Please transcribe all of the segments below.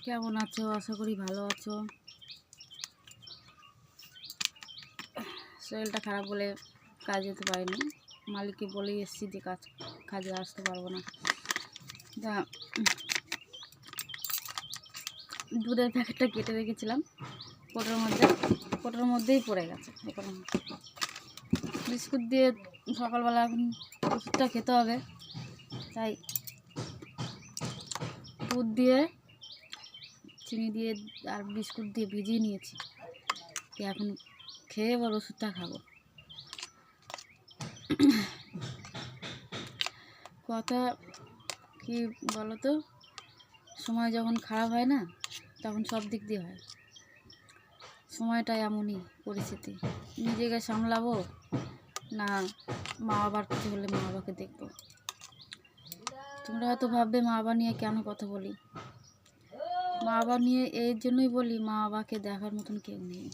কেমন আছো? আশা করি ভালো আছো। শরীরটা খারাপ বলে কাজে যেতে পারিনি। মালিককে বলেই এসেছি যে কাজে আসতে পারবো না। তা দুধের প্যাকেটটা কেটে রেখেছিলাম কোটোর মধ্যেই পড়ে গেছে। বিস্কুট দিয়ে সকালবেলা এখন ওষুধটা খেতে হবে, তাই দুধ দিয়ে চিনি দিয়ে আর বিস্কুট দিয়ে ভিজিয়ে নিয়েছি। এখন খেয়ে এবার ওষুধটা খাবো। কথা কি বলো তো, সময় যখন খারাপ হয় না, তখন সব দিক দিয়ে হয়। সময়টা এমনই পরিস্থিতি, নিজেকে সামলাবো না মা বাবার কিছু হলে মা বাবাকে দেখবো। তোমরা হয়তো ভাববে মা বাবা নিয়ে কেন কথা বলি। মা বাবা নিয়ে এই জন্যই বলি, মা বাবাকে দেখার মতন কেউ নেই।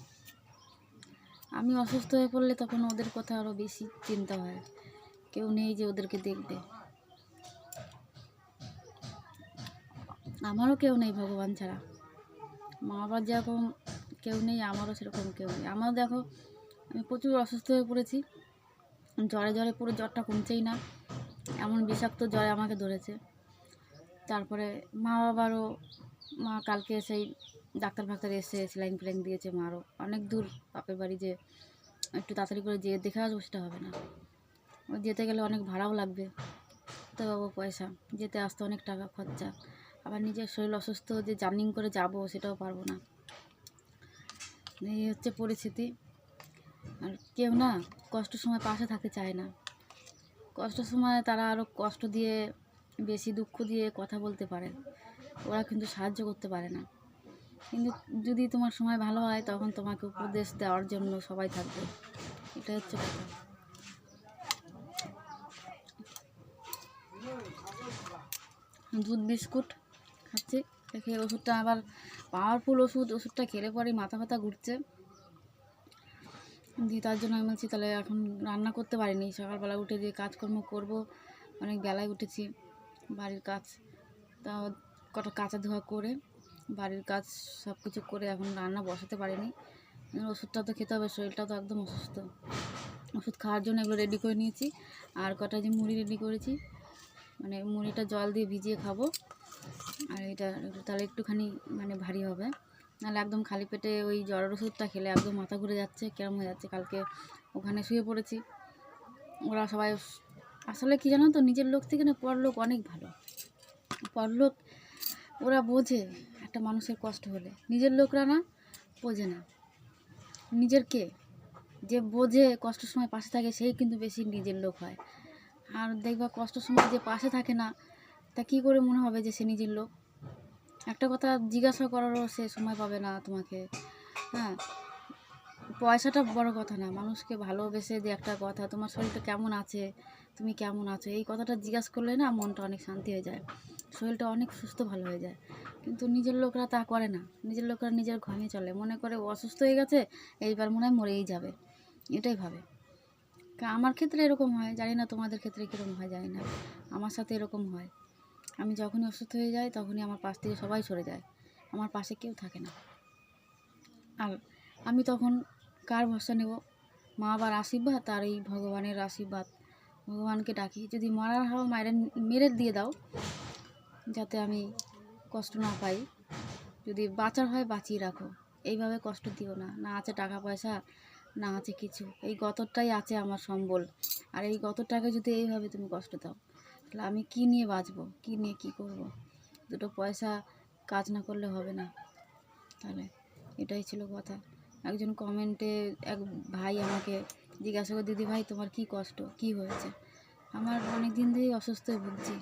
আমি অসুস্থ হয়ে পড়লে তখন ওদের কথা আরও বেশি চিন্তা হয়, কেউ নেই যে ওদেরকে দেখবে। আমারও কেউ নেই ভগবান ছাড়া। মা বাবার যেরকম কেউ নেই, আমারও সেরকম কেউ নেই। আমার দেখো, আমি প্রচুর অসুস্থ হয়ে পড়েছি, জ্বরে পুরো জ্বরটা কমছেই না, এমন বিষাক্ত জ্বরে আমাকে ধরেছে। তারপরে মা বাবারও, মা কালকে সেই ডাক্তার ফাক্তার এসে স্যালাইন ফ্যালাইন দিয়েছে। মারও অনেক দূর বাপের বাড়ি, যে একটু তাড়াতাড়ি করে যেয়ে দেখে আসবো সেটা হবে না। যেতে গেলে অনেক ভাড়াও লাগবে, তো পাবো পয়সা, যেতে আসতে অনেক টাকা খরচা। আবার নিজের শরীর অসুস্থ, যে জার্নিং করে যাব সেটাও পারবো না। এই হচ্ছে পরিস্থিতি। আর কেউ না কষ্টের সময় পাশে থাকতে চায় না। কষ্টের সময় তারা আরও কষ্ট দিয়ে, বেশি দুঃখ দিয়ে কথা বলতে পারে, ওরা কিন্তু সাহায্য করতে পারে না। কিন্তু যদি তোমার সময় ভালো হয়, তখন তোমাকে উপদেশ দেওয়ার জন্য সবাই থাকবে। এটাই হচ্ছে কথা। দুধ বিস্কুট খাচ্ছি, খেয়ে ওষুধটা আবার পাওয়ারফুল ওষুধটা খেলে পরে মাথা ব্যথা ঘুরছে। দিয়ে তার জন্য আমি বলছি তাহলে এখন রান্না করতে পারিনি, সকালবেলা উঠে দিয়ে কাজকর্ম করব, অনেক বেলায় উঠেছি। বাড়ির কাজ তা কটা কাঁচা ধোয়া করে বাড়ির কাজ সব কিছু করে এখন রান্না বসাতে পারিনি। ওষুধটা তো খেতে হবে, শরীরটা তো একদম অসুস্থ। ওষুধ খাওয়ার জন্য এগুলো রেডি করে নিয়েছি। আর কটা যে মুড়ি রেডি করেছি, মানে মুড়িটা জল দিয়ে ভিজিয়ে খাবো। আর এটা তাহলে একটুখানি মানে ভারী হবে, নাহলে একদম খালি পেটে ওই জ্বরের ওষুধটা খেলে একদম মাথা ঘুরে যাচ্ছে, কেরম হয়ে যাচ্ছে। কালকে ওখানে শুয়ে পড়েছি, ওরা সবাই আসলে কী জানো তো, নিজের লোক থেকে না পরলোক অনেক ভালো। পরলোক ওরা বোঝে একটা মানুষের কষ্ট হলে, নিজের লোকরা না বোঝে না। নিজের কে যে বোঝে, কষ্টের সময় পাশে থাকে, সেই কিন্তু বেশি নিজের লোক হয়। আর দেখবা কষ্টের সময় যে পাশে থাকে না, তা কী করে মনে হবে যে সে নিজের লোক? একটা কথা জিজ্ঞাসা করারও সে সময় পাবে না তোমাকে। হ্যাঁ, পয়সাটা বড় কথা না, মানুষকে ভালোবেসে যে একটা কথা, তোমার শরীরটা কেমন আছে, তুমি কেমন আছো, এই কথাটা জিজ্ঞাসা করলে না মনটা অনেক শান্তি হয়ে যায়, শরীরটা অনেক সুস্থ ভালো হয়ে যায়। কিন্তু নিজের লোকরা তা করে না। নিজের লোকরা নিজের ঘামে চলে, মনে করে অসুস্থ হয়ে গেছে, এইবার মনে হয় মরেই যাবে, এটাই ভাবে। আমার ক্ষেত্রে এরকম হয়, জানি না তোমাদের ক্ষেত্রে কীরকম হয় জানি না, আমার সাথে এরকম হয়। আমি যখনই অসুস্থ হয়ে যাই, তখনই আমার পাশ থেকে সবাই সরে যায়, আমার পাশে কেউ থাকে না। আর আমি তখন কার ভরসা নেব? মা বাবার আশীর্বাদ আর এই ভগবানের আশীর্বাদ। ভগবানকে ডাকি, যদি মারার হাওয়া মেরে দিয়ে দাও, যাতে আমি কষ্ট না পাই। যদি বাঁচার হয় বাঁচিয়ে রাখো, এইভাবে কষ্ট দিও না। না আছে টাকা পয়সা, না আছে কিছু, এই গতরটাই আছে আমার সম্বল। আর এই গতরটাকে যদি এইভাবে তুমি কষ্ট দাও, তাহলে আমি কী নিয়ে বাঁচবো, কী নিয়ে কী করব? দুটো পয়সা কাজ না করলে হবে না। তাহলে এটাই ছিল কথা। একজন কমেন্টে এক ভাই আমাকে জিজ্ঞাসা করে, দিদি ভাই তোমার কী কষ্ট, কী হয়েছে? আমার অনেক দিন ধরেই অসুস্থ হয়ে ভুগছি,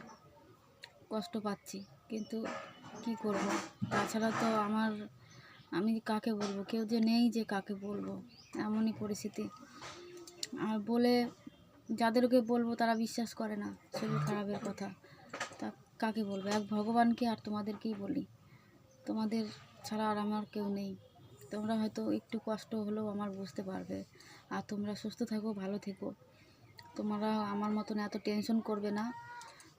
কষ্ট পাচ্ছি, কিন্তু কি করব? তাছাড়া তো আমি কাকে বলবো? কেউ যে নেই যে কাকে বলবো, এমনই পরিস্থিতি। আর বলে যাদেরকে বলবো তারা বিশ্বাস করে না শরীর খারাপের কথা, তা কাকে বলবো? এক ভগবানকে আর তোমাদেরকেই বলি, তোমাদের ছাড়া আর আমার কেউ নেই। তোমরা হয়তো একটু কষ্ট হলেও আমার বুঝতে পারবে। আর তোমরা সুস্থ থাকো, ভালো থেকো, তোমরা আমার মতন এত টেনশন করবে না।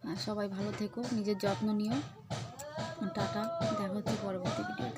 আর সবাই ভালো থেকো, নিজের যত্ন নিও। টাটা, দেখা হচ্ছে পরবর্তী ভিডিও।